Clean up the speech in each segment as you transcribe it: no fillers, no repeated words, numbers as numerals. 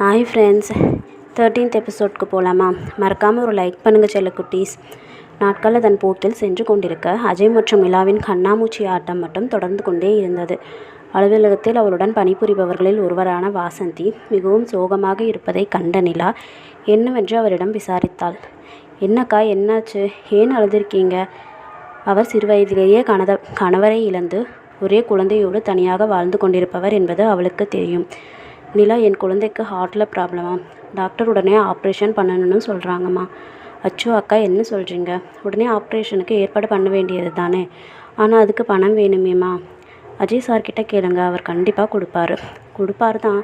Hi friends, 13th எபிசோட்க்கு போகலாமா? மறக்காமல் ஒரு லைக் பண்ணுங்கள் செல்ல குட்டீஸ். நாட்கள் அதன் போக்கில் சென்று கொண்டிருக்க அஜய் மற்றும் நிலாவின் கண்ணாமூச்சி ஆட்டம் மட்டும் தொடர்ந்து கொண்டே இருந்தது. அலுவலகத்தில் அவளுடன் பணிபுரிபவர்களில் ஒருவரான வாசந்தி மிகவும் சோகமாக இருப்பதை கண்ட நிலா என்னவென்று அவரிடம் விசாரித்தாள். என்னக்கா, என்னாச்சு? ஏன் அழுதிருக்கீங்க? அவர் சிறுவயதிலேயே கணவரை இழந்து ஒரே குழந்தையோடு தனியாக வாழ்ந்து கொண்டிருப்பவர் என்பது அவளுக்கு தெரியும். நிலா, என் குழந்தைக்கு ஹார்ட்டில் ப்ராப்ளமா? டாக்டர் உடனே ஆப்ரேஷன் பண்ணணும்னு சொல்கிறாங்கம்மா. அச்சோ அக்கா, என்ன சொல்கிறீங்க? உடனே ஆப்ரேஷனுக்கு ஏற்பாடு பண்ண வேண்டியது தானே. ஆனால் அதுக்கு பணம் வேணுமேம்மா. அஜய் சார்கிட்ட கேளுங்க, அவர் கண்டிப்பாக கொடுப்பார் தான்.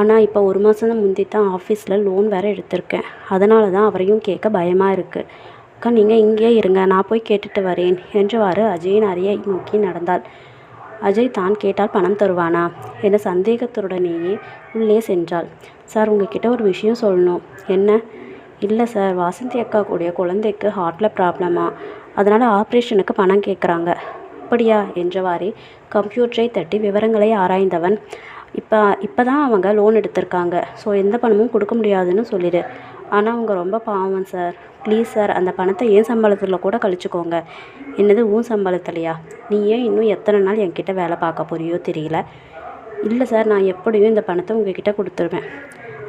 ஆனால் இப்போ 1 மாதம் முந்தி தான் ஆஃபீஸில் லோன் வேறு எடுத்திருக்கேன். அதனால தான் அவரையும் கேட்க பயமாக இருக்குது. அக்கா, நீங்கள் இங்கேயே இருங்க, நான் போய் கேட்டுட்டு வரேன் என்றவாறு அஜயின் அறையை நோக்கி நடந்தாள். அஜய் தான் கேட்டால் பணம் தருவானா என்ற சந்தேகத்துடனேயே உள்ளே சென்றாள். சார், உங்ககிட்ட ஒரு விஷயம் சொல்லணும். என்ன? இல்லை சார், வாசந்தி அக்கா கூடிய குழந்தைக்கு ஹார்ட்டில் ப்ராப்ளமா, அதனால் ஆப்ரேஷனுக்கு பணம் கேட்குறாங்க. அப்படியா என்றவாறே கம்ப்யூட்டரை தட்டி விவரங்களை ஆராய்ந்தவன், இப்போ தான் அவங்க லோன் எடுத்திருக்காங்க. ஸோ எந்த பணமும் கொடுக்க முடியாதுன்னு சொல்லிடு. ஆனால் அவங்க ரொம்ப பாவம் சார். ப்ளீஸ் சார், அந்த பணத்தை ஏன் சம்பளத்தில் கூட கழிச்சுக்கோங்க. என்னது, உன் சம்பளத்துலையா? நீ ஏன் இன்னும் எத்தனை நாள் என்கிட்ட வேலை பார்க்க போறியோ தெரியல. இல்லை சார், நான் எப்படியும் இந்த பணத்தை உங்ககிட்ட கொடுத்துருவேன்.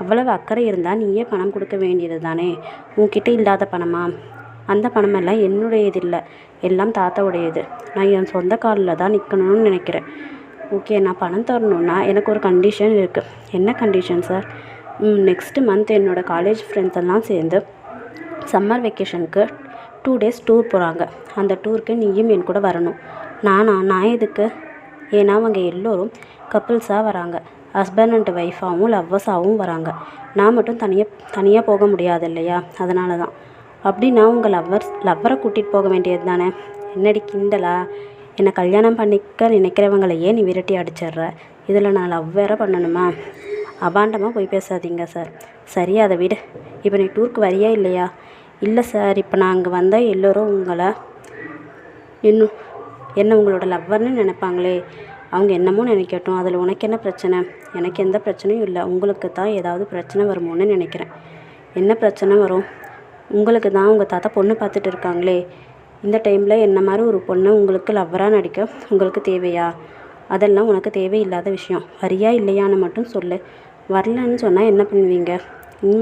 அவ்வளவு அக்கறை இருந்தால் நீயே பணம் கொடுக்க வேண்டியது தானே. உன்கிட்ட இல்லாத பணமா? அந்த பணமெல்லாம் என்னுடையது இல்லை, எல்லாம் தாத்தாவுடையது. நான் என் சொந்த காலில் தான் நிற்கணும்னு நினைக்கிறேன். ஓகே, நான் பணம் தரணுன்னா எனக்கு ஒரு கண்டிஷன் இருக்குது. என்ன கண்டிஷன் சார்? நெக்ஸ்ட்டு மந்த் என்னோடய காலேஜ் ஃப்ரெண்ட்ஸ் எல்லாம் சேர்ந்து சம்மர் வெக்கேஷனுக்கு 2 days டூர் போகிறாங்க. அந்த டூருக்கு நீயும் என் கூட வரணும். நான் எதுக்கு? ஏன்னா அவங்க எல்லோரும் கப்புள்ஸாக வராங்க. ஹஸ்பண்ட் அண்ட் ஒய்ஃபாகவும் லவ்வர்ஸாகவும் வராங்க. நான் மட்டும் தனியாக போக முடியாது இல்லையா, அதனால தான். அப்படின்னா உங்கள் லவ்வரை கூட்டிகிட்டு போக வேண்டியது தானே. என்னடி கிண்டலா? என்னை கல்யாணம் பண்ணிக்க நினைக்கிறவங்களையே நீ விரட்டி அடிச்சிடுற. இதில் நான் லவ் வேறு பண்ணணுமா? அபாண்டமாக போய் பேசாதீங்க சார். சரி, அதை விடு. இப்போ நீ டூருக்கு வரியா இல்லையா? இல்லை சார், இப்போ நான் அங்கே வந்தால் எல்லோரும் என்ன உங்களோட லவ்வர்னு நினைப்பாங்களே. அவங்க என்னமோ நினைக்கட்டும், அதில் உனக்கு என்ன பிரச்சனை? எனக்கு எந்த பிரச்சனையும் இல்லை. உங்களுக்கு தான் ஏதாவது பிரச்சனை வருமோன்னு நினைக்கிறேன். என்ன பிரச்சனை வரும்? உங்களுக்கு தான் உங்கள் தாத்தா பொண்ணு பார்த்துட்டு இருக்காங்களே. இந்த டைமில் என்ன மாதிரி ஒரு பொண்ணை உங்களுக்கு லவ்வராக நடிக்க உங்களுக்கு தேவையா? அதெல்லாம் உனக்கு தேவையில்லாத விஷயம். வரியா இல்லையான்னு மட்டும் சொல்லு. வரலன்னு சொன்னால் என்ன பண்ணுவீங்க?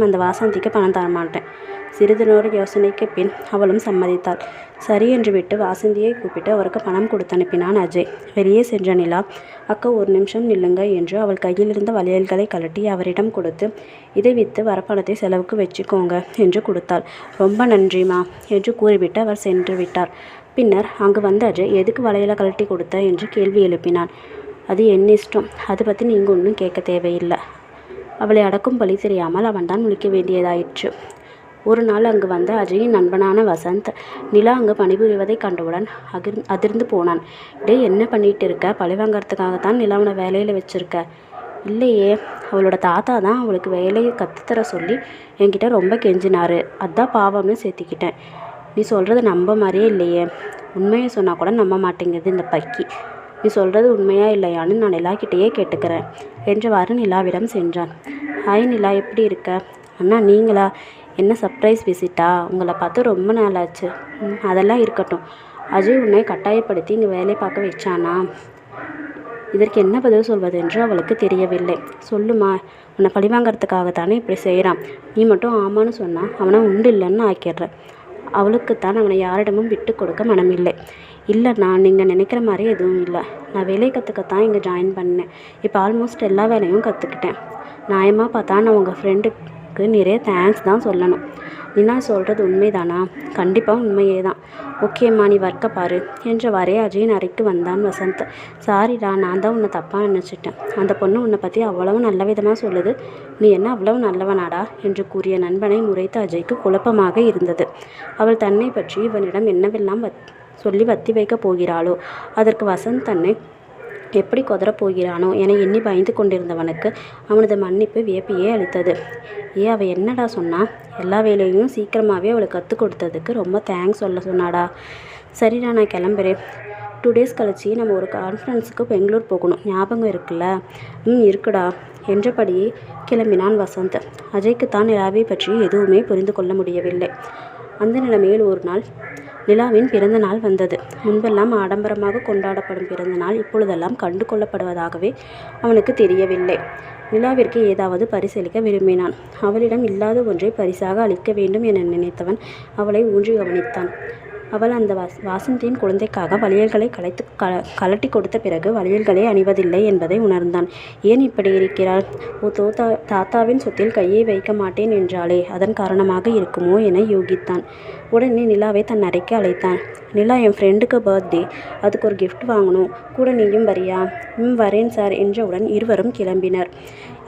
அந்த வாசந்திக்கு பணம் தரமாட்டேன். சிறிது நேர யோசனைக்கு பின் அவளும் சம்மதித்தாள். சரி என்று விட்டு வாசந்தியை கூப்பிட்டு அவருக்கு பணம் கொடுத்து அனுப்பினான் அஜய். வெளியே சென்ற நிலா, அக்கா 1 நிமிஷம் நில்லுங்க என்று அவள் கையிலிருந்த வளையல்களை கழட்டி அவரிடம் கொடுத்து, இதை விற்று வரப்பணத்தை செலவுக்கு வச்சுக்கோங்க என்று கொடுத்தாள். ரொம்ப நன்றிமா என்று கூறிவிட்டு அவர் சென்று விட்டார். பின்னர் அங்கு வந்த அஜய், எதுக்கு வளையலை கழட்டி கொடுத்த என்று கேள்வி எழுப்பினான். அது என் இஷ்டம், அதை பற்றி நீங்கள் ஒன்றும் கேட்க தேவையில்லை. அவளை அடக்கும் பழி தெரியாமல் அவன்தான் முழிக்க வேண்டியதாயிற்று. ஒரு நாள் அங்கு வந்த அஜயின் நண்பனான வசந்த் நிலா அங்கு பணிபுரிவதை கண்டவுடன் அதிர்ந்து போனான். டே, என்ன பண்ணிட்டு இருக்க? பழி வாங்கிறதுக்காகத்தான் நிலாவனை வேலையில் வச்சுருக்க? இல்லையே, அவளோட தாத்தா தான் அவளுக்கு வேலையை கற்றுத்தர சொல்லி என்கிட்ட ரொம்ப கெஞ்சினாரு. அதான் பாவம்னு சேர்த்திக்கிட்டேன். நீ சொல்கிறது நம்ப மாதிரியே இல்லையே. உண்மையை சொன்னால் கூட நம்ப மாட்டேங்குது இந்த பக்கி. நீ சொல்கிறது உண்மையா இல்லையான்னு நான் நிலாக்கிட்டேயே கேட்டுக்கிறேன் என்றவாறு நிலாவிடம் சென்றான். ஹாய் நிலா, எப்படி இருக்க? அண்ணா, நீங்களா? என்ன சர்ப்ரைஸ் விசிட்டா? உங்களை பார்த்து ரொம்ப நாள் ஆச்சு. அதெல்லாம் இருக்கட்டும். அஜய் உன்னை கட்டாயப்படுத்தி இங்கே வேலை பார்க்க வச்சானா? இதற்கு என்ன பதில் சொல்வது என்று அவளுக்கு தெரியவில்லை. சொல்லுமா, உன்னை பழிவாங்கிறதுக்காகத்தானே இப்படி செய்கிறான். நீ மட்டும் ஆமான்னு சொன்னால் அவனை உண்டு இல்லைன்னு ஆக்கிடுற. அவளுக்குத்தான் அவனை யாரிடமும் விட்டு கொடுக்க மனமில்லை. இல்லைண்ணா, நீங்கள் நினைக்கிற மாதிரி எதுவும் இல்லை. நான் வேலை கற்றுக்கத்தான் இங்கே ஜாயின் பண்ணேன். இப்போ ஆல்மோஸ்ட் எல்லா வேலையும் கற்றுக்கிட்டேன். நியாயமாக பார்த்தா நான் உங்கள் ஃப்ரெண்டுக்கு நிறைய தேங்க்ஸ் தான் சொல்லணும். நீனா சொல்கிறது உண்மைதானா? கண்டிப்பாக உண்மையே தான். ஓகேம்மா, நீ வர்க்க பாரு என்றவாறே அஜயின் அறைக்கு வந்தான் வசந்த். சாரிடா, நான் தான் உன்னை தப்பாக நினச்சிட்டேன். அந்த பொண்ணு உன்னை பற்றி அவ்வளவு நல்ல விதமாக சொல்லுது. நீ என்ன அவ்வளவு நல்லவனாடா என்று கூறிய நண்பனை முறைத்த அஜய்க்கு குழப்பமாக இருந்தது. அவள் தன்னை பற்றி இவனிடம் என்னவெல்லாம் சொல்லி வத்தி வைக்கப் போகிறாளோ, அதற்கு வசந்த் தன்னை எப்படி கொதறப் போகிறானோ என எண்ணி பயந்து கொண்டிருந்தவனுக்கு அவனது மன்னிப்பு வியப்பையே அளித்தது. அவள் என்னடா சொன்னா? எல்லா வேலையும் சீக்கிரமாகவே அவளுக்கு கற்றுக் கொடுத்ததுக்கு ரொம்ப தேங்க்ஸ் சொல்ல சொன்னாடா. சரிடா, நான் கிளம்புறேன். 2 days கழிச்சு நம்ம ஒரு கான்ஃபரன்ஸுக்கு பெங்களூர் போகணும். ஞாபகம் இருக்குல்ல? இருக்குடா. என்றபடியே கிளம்பினான் வசந்த். அஜய்க்குத்தான் நிலாவை பற்றி எதுவுமே புரிந்து கொள்ள முடியவில்லை. அந்த நிலைமையில் ஒரு நாள் நிலாவின் பிறந்த நாள் வந்தது. முன்பெல்லாம் ஆடம்பரமாக கொண்டாடப்படும் பிறந்த நாள் இப்பொழுதெல்லாம் கண்டு கொள்ளப்படுவதாகவே அவனுக்கு தெரியவில்லை. நிலாவிற்கு ஏதாவது பரிசளிக்க விரும்பினான். அவளிடம் இல்லாத ஒன்றை பரிசாக அளிக்க வேண்டும் என நினைத்தவன் அவளை ஊன்றி கவனித்தான். அவள் அந்த வாசந்தியின் குழந்தைக்காக வளையல்களை கலட்டி கொடுத்த பிறகு வளையல்களை அணிவதில்லை என்பதை உணர்ந்தான். ஏன் இப்படி இருக்கிறாள்? தாத்தாவின் சொத்தில் கையை வைக்க மாட்டேன் என்றாலே அதன் காரணமாக இருக்குமோ என யோகித்தான். உடனே நிலாவை தன் அறைக்கு அழைத்தான். நிலா, என் ஃப்ரெண்டுக்கு பர்த்டே, அதுக்கு ஒரு கிஃப்ட் வாங்கணும், கூட நீயும் வரியா? வரேன் சார் என்றவுடன் இருவரும் கிளம்பினர்.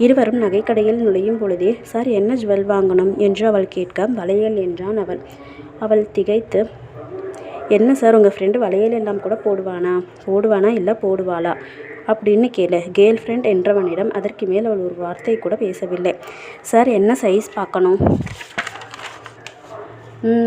இருவரும் நகைக்கடையில் நுழையும் பொழுதே, சார் என்ன ஜுவல் வாங்கணும் என்று அவள் கேட்க, வளையல் என்றான் அவன். அவள் திகைத்து, என்ன சார், உங்கள் ஃப்ரெண்டு வளையல் எல்லாம் கூட போடுவானா இல்லை போடுவாளா அப்படின்னு கேளு. கேர்ள் ஃப்ரெண்ட் என்றவனிடம் அதற்கு மேல் அவள் ஒரு வார்த்தை கூட பேசவில்லை. சார், என்ன சைஸ் பார்க்கணும்?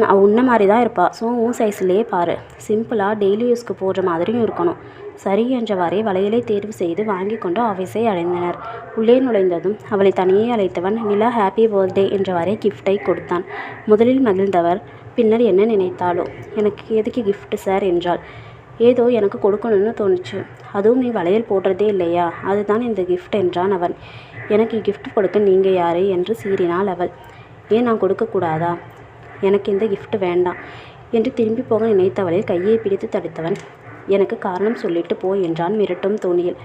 அவள் உன்ன மாதிரி தான் இருப்பாள். ஸோ உன் சைஸ்லேயே பாரு. சிம்பிளாக டெய்லி யூஸ்க்கு போடுற மாதிரியும் இருக்கணும். சரி என்றவாறே வளையலை தேர்வு செய்து வாங்கி கொண்டு ஆஃபீஸை அடைந்தனர். உள்ளே நுழைந்ததும் அவளை தனியே அழைத்தவன், நிலா ஹாப்பி பர்த்டே என்றவாறே கிஃப்டை கொடுத்தான். முதலில் மகிழ்ந்தவர் பின்னர் என்ன நினைத்தாளோ, எனக்கு எதுக்கு கிஃப்ட் சார் என்றாள். ஏதோ எனக்கு கொடுக்கணும்னு தோணுச்சு. அதுவும் நீ வளையல் போடுறதே இல்லையா, அதுதான் இந்த கிஃப்ட் என்றான் அவன். எனக்கு கிஃப்ட் கொடுக்க நீங்கள் யாரு என்று சீறினாள் அவள். ஏன் நான் கொடுக்கக்கூடாதா? எனக்கு இந்த கிஃப்ட் வேண்டாம் என்று திரும்பி போக நினைத்தவளை கையை பிடித்து தடுத்தவன், எனக்கு காரணம் சொல்லிட்டு போ என்றான் மிரட்டும் தோணியில்.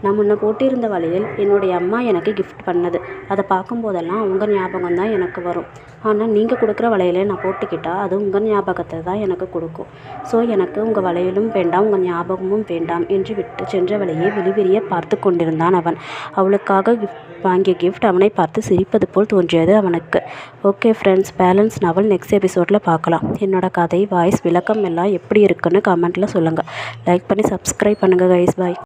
நான் முன்ன போட்டிருந்த வளையல் என்னுடைய அம்மா எனக்கு கிஃப்ட் பண்ணது. அதை பார்க்கும்போதெல்லாம் அவங்க ஞாபகம் தான் எனக்கு வரும். ஆனால் நீங்கள் கொடுக்குற வளையலை நான் போட்டுக்கிட்டால் அது உங்கள் ஞாபகத்தை தான் எனக்கு கொடுக்கும். ஸோ எனக்கு உங்கள் வளையலும் வேண்டாம், உங்கள் ஞாபகமும் வேண்டாம் என்று விட்டு சென்றவளையே விழிவிரிய பார்த்து கொண்டிருந்தான் அவன். அவளுக்காக வாங்கிய கிஃப்ட் அவனை பார்த்து சிரிப்பது போல் தோன்றியது அவனுக்கு. ஓகே ஃப்ரெண்ட்ஸ், பேலன்ஸ் நாவல் நெக்ஸ்ட் எபிசோடில் பார்க்கலாம். என்னோட கதை, வாய்ஸ், விளக்கம் எல்லாம் எப்படி இருக்குன்னு கமெண்ட்டில் சொல்லுங்கள். லைக் பண்ணி சப்ஸ்கிரைப் பண்ணுங்கள் கைஸ். பாய்.